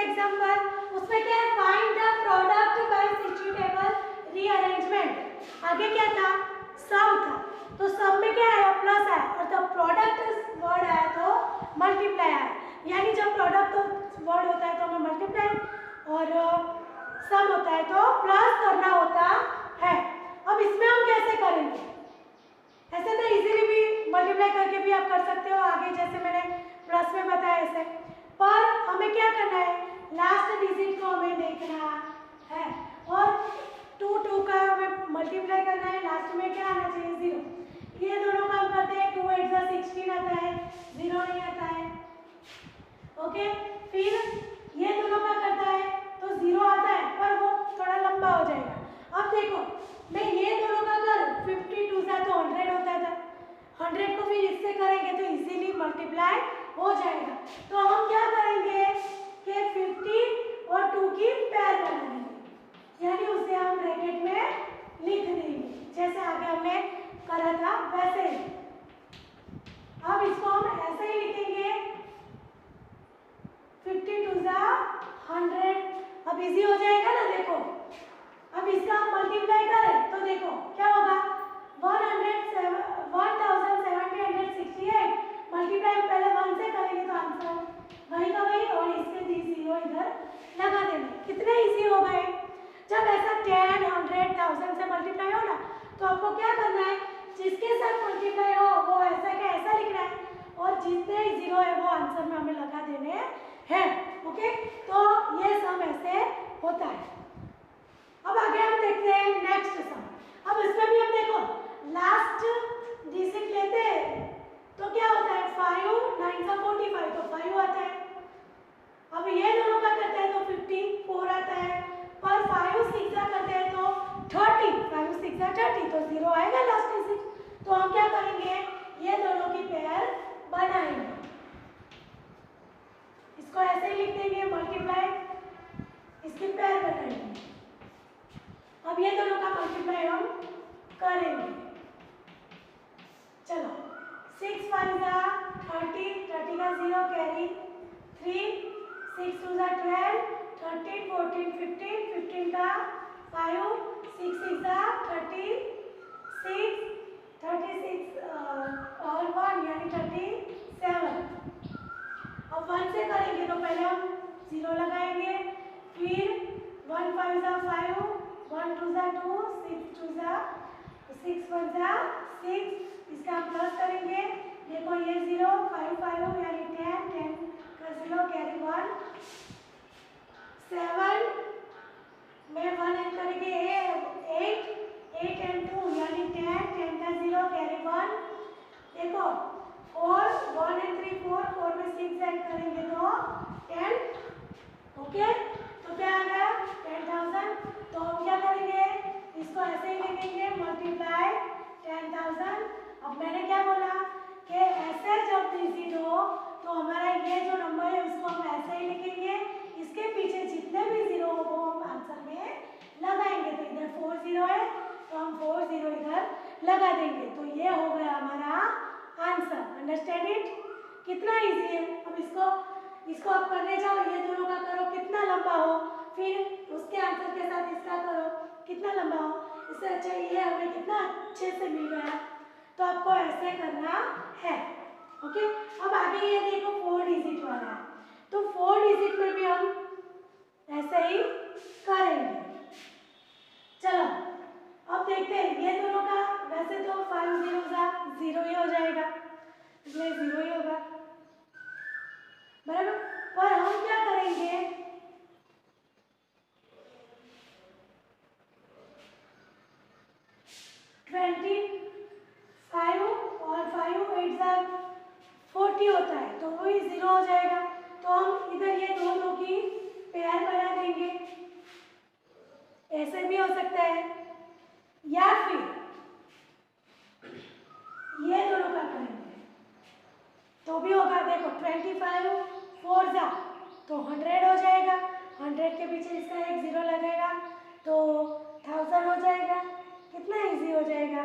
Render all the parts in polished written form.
Example, उसमें क्या है, find the product by substitutable rearrangement. आगे क्या था, सम था, तो सम में क्या आया, प्लस आया, और जब प्रोडक्ट वर्ड आया तो मल्टीप्लाई आया। यानी जब प्रोडक्ट वर्ड होता है तो हमें मल्टीप्लाई, और सम होता है तो प्लस करना होता है। अब इसमें हम कैसे करेंगे, ऐसे तो इजीली भी मल्टीप्लाई करके भी आप कर सकते हो, आगे जैसे मैंने प्लस में बताया ऐसे, पर हमें क्या करना है, लास्ट डिजिट को हमें देखना है, और 2 का हमें मल्टीप्लाई करना है, लास्ट में क्या आना चाहिए, 0। ये दोनों काम करते हैं, 2 8 जा 16 आता है, 0 नहीं आता है। ओके, फिर ये दोनों का करता है तो 0 आता है, पर वो थोड़ा लंबा हो जाएगा। अब देखो, मैं ये दोनों का कर 52 जा तो 100 होता था, 100 को फिर इससे करेंगे तो इजीली मल्टीप्लाई हो जाएगा। तो हम क्या करेंगे कि 50 और 2 की पेयर बना देंगे, यानी उसे हम ब्रैकेट में लिख देंगे, जैसे आगे हमने करा था वैसे ही। अब इसको हम ऐसे ही लिखेंगे, 52 जा 100। अब इजी हो जाएगा ना, देखो अब इसका हम मल्टीप्लाई करें तो देखो क्या होगा, 1768 मल्टीप्लाई पहले 1 से करेंगे तो आंसर वही का वही, और इसके 0 इधर लगा देंगे। कितने इजी हो गए। जब ऐसा 10 100 1000 से मल्टीप्लाई हो ना, तो आपको क्या करना है, जिसके साथ मल्टीप्लाई हो वो ऐसा का ऐसा लिखना है, और जितने 0 है वो आंसर में हमें लगा देने हैं। ओके, तो ये सम ऐसे होता है। अब आगे हम देखते हैं नेक्स्ट सम। अब इसमें भी हम देखो लास्ट डिजिट लेते हैं तो क्या होता है, 5 9 का 45 तो 5 आता है। अब ये दोनों का करते हैं तो 54 आता है, पर 5 6 का करते हैं तो 30, 5 6 का 30 तो 0 आएगा लास्ट डिजिट। तो हम क्या करेंगे, ये दोनों की पेयर बनाएंगे, इसको ऐसे ही लिख देंगे मल्टीप्लाई, इसकी पेयर बनाएंगे। अब ये दोनों का मल्टीप्लाई हम करेंगे। चलो 6 5 जा 30, 30 का 0 कैरी 3, 6 2 जा 12, 13 14 15, 15 का 5, 6 6 जा 36, 36 और 1 यानी 37। अब 1 से करेंगे तो पहले हम 0 लगाएंगे, फिर 1 5 जा 5, 1 2 जा 2, 6 2 जा 6 1 जा 6, इसका हम प्लस करेंगे। देखो ये 0 5 5 यानी 10, 10 का 0 कैरी 1, 7 में 1 ऐड करेंगे 8, 8 एंड 2 यानी 10, 10 का 0 कैरी 1। देखो 4 1 एंड 3 4, 4 में 6 ऐड करेंगे तो 10। ओके, तो क्या आ गया 10,000। तो हम क्या करेंगे, इसको ऐसे ही लिखेंगे मल्टीप्लाई 10,000। अब मैंने क्या बोला कि ऐसे जब डिजिट हो तो हमारा ये जो नंबर है उसको हम ऐसे ही लिखेंगे, इसके पीछे जितने भी 0 हो वो हम आंसर में लगाएंगे। तो इधर 4 0 है तो हम 4 0 इधर लगा देंगे, तो ये हो गया हमारा आंसर। अंडरस्टैंड इट, कितना इजी है। अब इसको आप करने जाओ, ये दोनों का करो कितना लंबा हो, फिर उसके आंसर के साथ इसका करो कितना लंबा हो, इससे अच्छा ये हमें कितना अच्छे से मिल रहा है। तो आपको ऐसे करना है। ओके, अब आगे ये देखो 4 डिजिट वाला है, तो 4 डिजिट में भी हम ऐसे ही करेंगे। चलो अब देखते हैं ये दोनों का, वैसे तो 5 0 का 0 ही हो जाएगा, इसलिए 0 ही होगा बराबर, पर हम क्या करेंगे, फाइव और 5 8 जा 40 होता है तो वही 0 हो जाएगा। तो हम इधर ये दोनों की पेयर बना देंगे, ऐसे भी हो सकता है, या फिर ये दोनों का करेंगे तो भी होगा। देखो 25 4 जा तो 100 हो जाएगा, 100 के पीछे इसका एक 0 लगेगा तो 1000 हो जाएगा, कितना इजी हो जाएगा।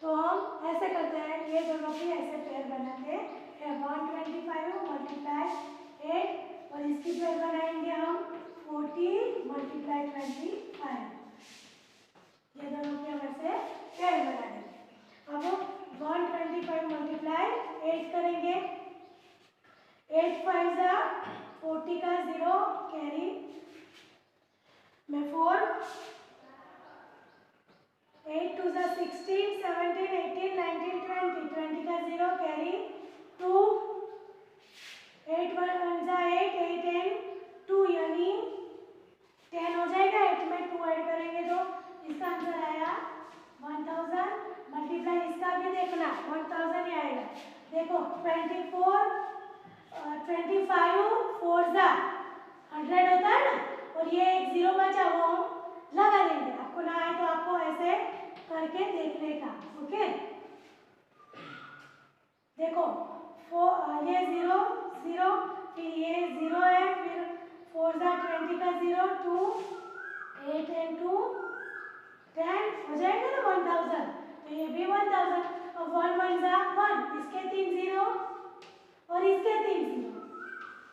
तो हम ऐसे करते हैं, ये दोनों की ऐसे पेयर बनाते हैं 125 मल्टीप्लाई 8 और इसकी पेयर बनाएंगे हम मल्टीप्लाई 25, ये दोनों की हम ऐसे पेयर बना देंगे। अब 125 मल्टीप्लाई 8 करेंगे, 8 5 जा 40 का 0 कैरी में 4, 8 2 जा 16 17 18 19 20, 20 का 0 कैरी 2, 8 1 1 जा 8 8 10 2 यानी 10 हो जाएगा। 8 में 2 ऐड करेंगे तो इसका आंसर आया 1000। मल्टीप्लाई इसका भी देखना 1000 ही आएगा। देखो 24 25 4 जा 100 होता है ना, और ये एक 0 बचा वो हम लगा देंगे। आपको ना आए तो आपको ऐसे करके देखने का। ओके देखो ये 0 0 फिर ये 0 है, फिर 4 जा 20 का 0 2 8 and 2 10 हो जाएगा ना 1000। तो ये भी 1000। और 1 1 जा 1, इसके 3 0 और इसके 3 0,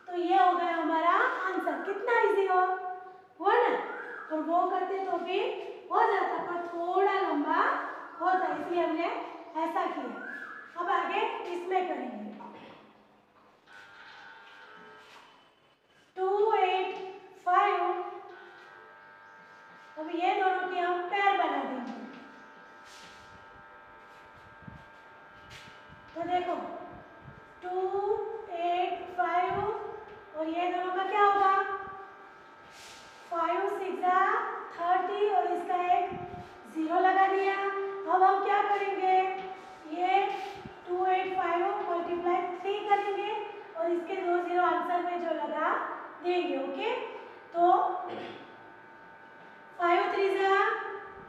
तो ये हो गया हमारा आंसर। कितना इजी हो वो ना, और वो करते तो भी हो जाता पर थोड़ा लंबा होता, इसलिए हमने ऐसा किया। अब आगे इसमें करेंगे 2 8 5। अब ये दोनों की हम पेयर बना देंगे। तो देखो 2 8 5 और ये दोनों का क्या होगा 5 6 30 और इसका एक 0 लगा दिया। अब हम क्या करेंगे ये 2 8 5 मल्टीप्लाई 3 करेंगे और इसके 2 0 आंसर में जो लगा देंगे। ओके तो 5 3 जा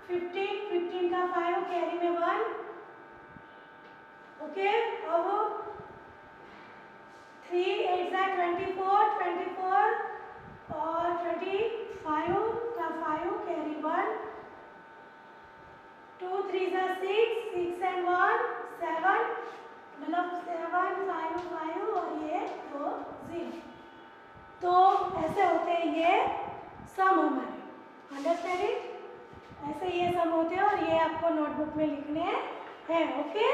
15 15 का 5 कैरी में 1। ओके अब 3 8 जा 24 24 और 25 का 5 कैरी 1। 2 3 जा 6 6 and 1 7, मतलब 7 5 5 और ये 2 0। तो ऐसे होते हैं ये सम हमारे। Understand it? ऐसे ये सम होते हैं और ये आपको नोटबुक में लिखने हैं। ओके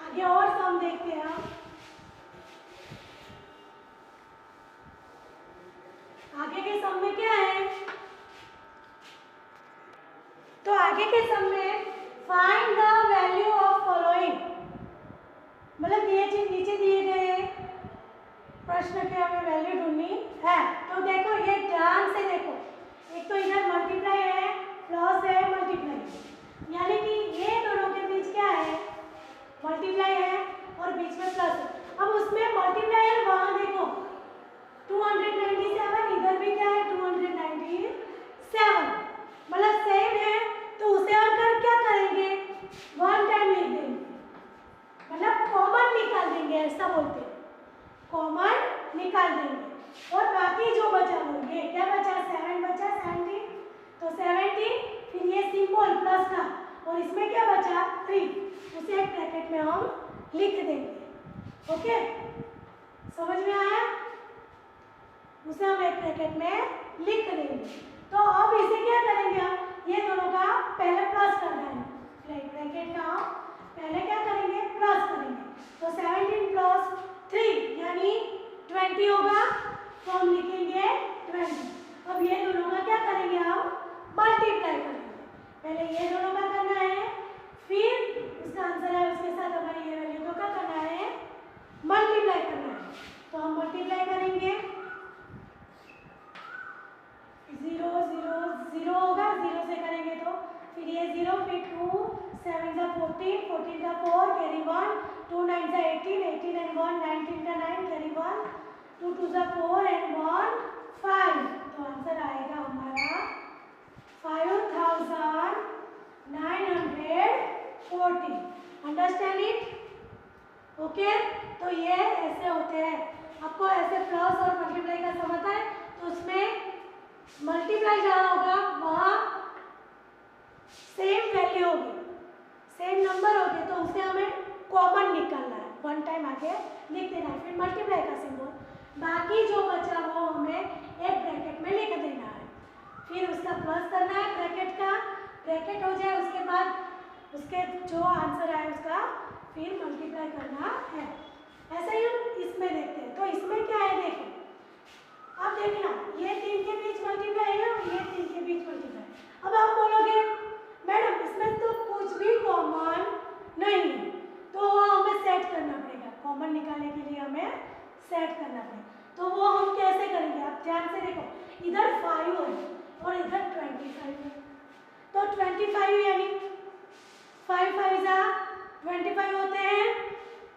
आगे और सम देखते हैं हम। आगे के सम में क्या है, तो आगे के सम में find the value of following, मतलब ये चीज नीचे दिए गए प्रश्न के हमें वैल्यू ढूंढनी है। तो देखो ये ध्यान से देखो, एक तो इधर मल्टीप्लाई है प्लस है मल्टीप्लाई, यानी कि ये दोनों के बीच क्या है मल्टीप्लाई है और बीच में प्लस है। अब उसमें मल्टीप्लाई है, वहां देखो 297, इधर भी क्या है 297, मतलब सेम है। तो उसे हम कर क्या करेंगे 1 टाइम लिख देंगे, मतलब कॉमन निकाल देंगे, ऐसा बोलते हैं कॉमन निकाल देंगे। और बाकी जो बचा वो ये क्या बचा 7 बचा 17, तो 17 फिर ये सिंबल प्लस का और इसमें क्या बचा 3, उसे एक ब्रैकेट में हम लिख देंगे। ओके समझ में आया, उसे हम एक ब्रैकेट में लिख देंगे। तो अब इसे क्या करेंगे हम ये दोनों का पहले प्लस करना है, ब्रैकेट का हम पहले क्या करेंगे प्लस करेंगे। तो 17 प्लस 3 यानी 20 होगा, तो हम लिखेंगे 20। अब ये दोनों का क्या करेंगे हम मल्टीप्लाई करेंगे। पहले ये दोनों का करना है, फिर इसका आंसर है उसके साथ हमारी ये वैल्यू को क्या करना है मल्टीप्लाई करना है। तो हम मल्टीप्लाई करेंगे 0 0 0 होगा, 0 से करेंगे तो फिर ये 0 फिर 2 7 जा 14 14 का 4 कैरी 1 2 9 जा 18 18 and 1 19 का 9 कैरी 1 2 2 जा 4 and 1 5। तो आंसर आएगा हमारा 5940। Understand it? ओके तो ये ऐसे होते हैं। आपको ऐसे प्लस और मल्टीप्लाई का समझता है, तो उसमें मल्टीप्लाई जहाँ होगा वहाँ सेम वैल्यू होगी, सेम नंबर होगी, तो उसे हमें कॉमन निकालना है, 1 टाइम आगे लिख देना है, फिर मल्टीप्लाई का सिंबल बाकी जो बचा वो हमें एक ब्रैकेट में लिख देना है, फिर उसका प्लस करना है ब्रैकेट का, ब्रैकेट हो जाए उसके बाद उसके जो आंसर आए उसका फिर मल्टीप्लाई करना है। ऐसा ही हम इसमें देखते हैं। तो इसमें क्या है देखो, अब देखना ये 3 के बीच मल्टीप्लाई है और ये 3 के बीच मल्टीप्लाई। अब आप बोलोगे मैडम इसमें तो कुछ भी कॉमन नहीं है, तो वो हमें सेट करना पड़ेगा, कॉमन निकालने के लिए हमें सेट करना पड़ेगा। तो वो हम कैसे करेंगे, आप ध्यान से देखो, इधर 5 है और इधर 25 है, तो 25 यानी 5 5 जा 25 होते हैं,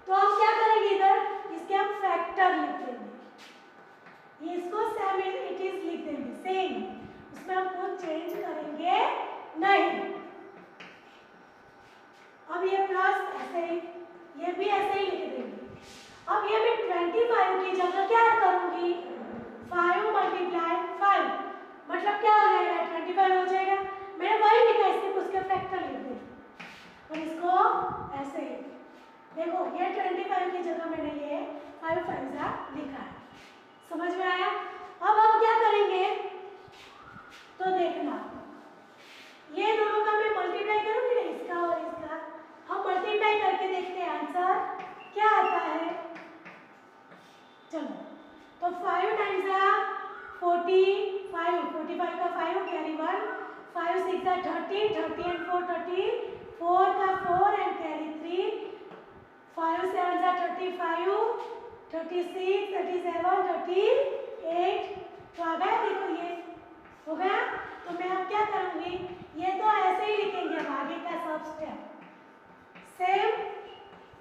तो हम क्या करेंगे इधर इसके हम फैक्टर लिख देंगे, इसको सेम इट इज लिख देंगे सेम, उसमें हम कुछ चेंज करेंगे नहीं। अब ये प्लस ऐसे ही, ये भी ऐसे ही लिख देंगे। अब ये मैं 25 की जगह क्या करूंगी, 5 मल्टीप्लाई 5 मतलब क्या हो जाएगा 25 हो जाएगा। मैंने वही लिखा, इसके उसके फैक्टर लिख दें और इसको ऐसे ही देखो, ये 25 की जगह मैंने ये 5 5 लिखा है। समझ में आया? अब हम क्या करेंगे, तो देखना ये दोनों का मैं मल्टीप्लाई करूंगी ना, इसका और इसका, हम मल्टीप्लाई करके देखते हैं आंसर क्या आता है। चलो, तो 5 टाइम्स 45, 45 का 5 कैरी 1, 5 6 30, 30 and 4 30, 4 का 4 and कैरी 3, 5 7 35, 36, 37, 38, तो आ गया देखो ये हो गया। तो मैं अब क्या करूंगी, ये तो ऐसे ही लिखेंगे, अब आगे का सब स्टेप सेम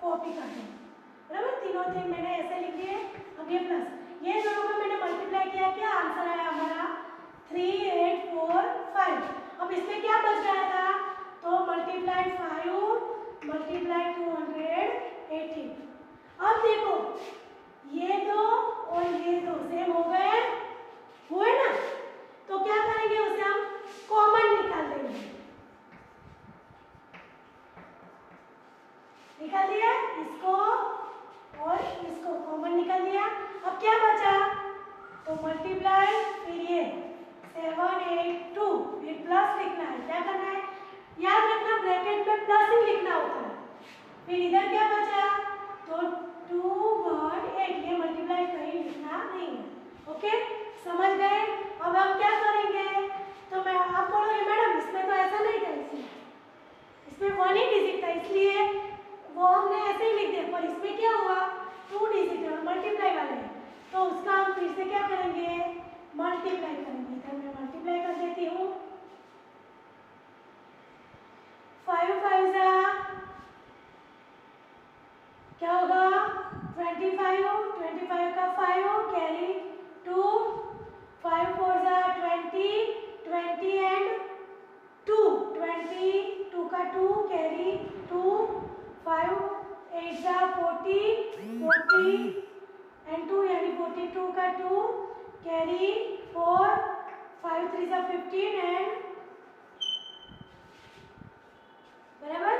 कॉपी कर देंगे, बराबर। तीनों तीन मैंने ऐसे लिख दिए। अब ये प्लस, ये दोनों को मैंने मल्टीप्लाई किया, क्या आंसर आया हमारा 3 8 4 5। अब इसमें क्या बच गया था, तो मल्टीप्लाई 5 मल्टीप्लाई 280। अब देखो ये दो और ये दो सेम हो गए, हुए ना, तो क्या करेंगे उसे हम कॉमन निकाल देंगे। निकाल दिया इसको और इसको कॉमन निकाल दिया। अब क्या बचा, तो मल्टीप्लाई फिर ये 7 8 2, फिर प्लस लिखना है, क्या करना है याद रखना, ब्रैकेट में प्लस ही लिखना होता है। फिर इधर क्या बचा, तो 2 1 8, ये मल्टीप्लाई कहीं लिखना नहीं है। ओके, समझ गए? अब हम क्या करेंगे, तो मैं आप बोलोगे मैडम इसमें तो ऐसा नहीं था, इसमें 1 ही डिजिट था इसलिए वो हमने ऐसे ही लिख दिया, पर इसमें क्या हुआ 2 डिजिट है और मल्टीप्लाई वाले हैं, तो उसका हम फिर से क्या करेंगे मल्टीप्लाई करेंगे। इधर मैं मल्टीप्लाई कर देती हूँ, 5 5 क्या होगा 25, 25 का 5 कैरी 2, 5 4 20, 20 एंड 2, 22 का 2 कैरी 2, 5 8 40, 40 एंड 2 यानी 42 का 2 कैरी 4, 5 3 15 एंड बराबर।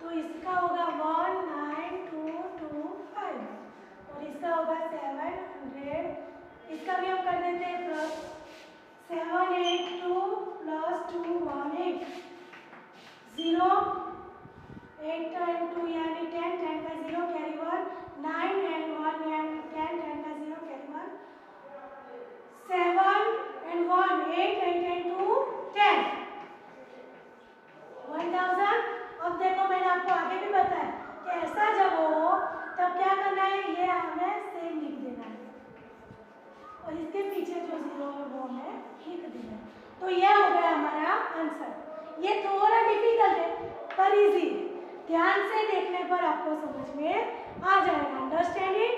तो इसका होगा 19225 और इसका होगा 700। इसका भी हम कर देते हैं प्लस, 782 प्लस 218, 0 8 and 2 यानी 10, 10 का 0 कैरी 1, 9 and 1 यानी 10, 10 का 0 कैरी 1, 7 and 1 8, 8 and 2 10, 1000। अब देखो मैंने आपको आगे भी बताया कि ऐसा जब हो तब क्या करना है, ये हमें सेम लिख देना है और इसके पीछे जो 0 है वो हमें लिख देना है। तो ये हो गया हमारा आंसर। ये थोड़ा डिफिकल्ट है पर इजी है, ध्यान से देखने पर आपको समझ में आ जाएगा। Understand it?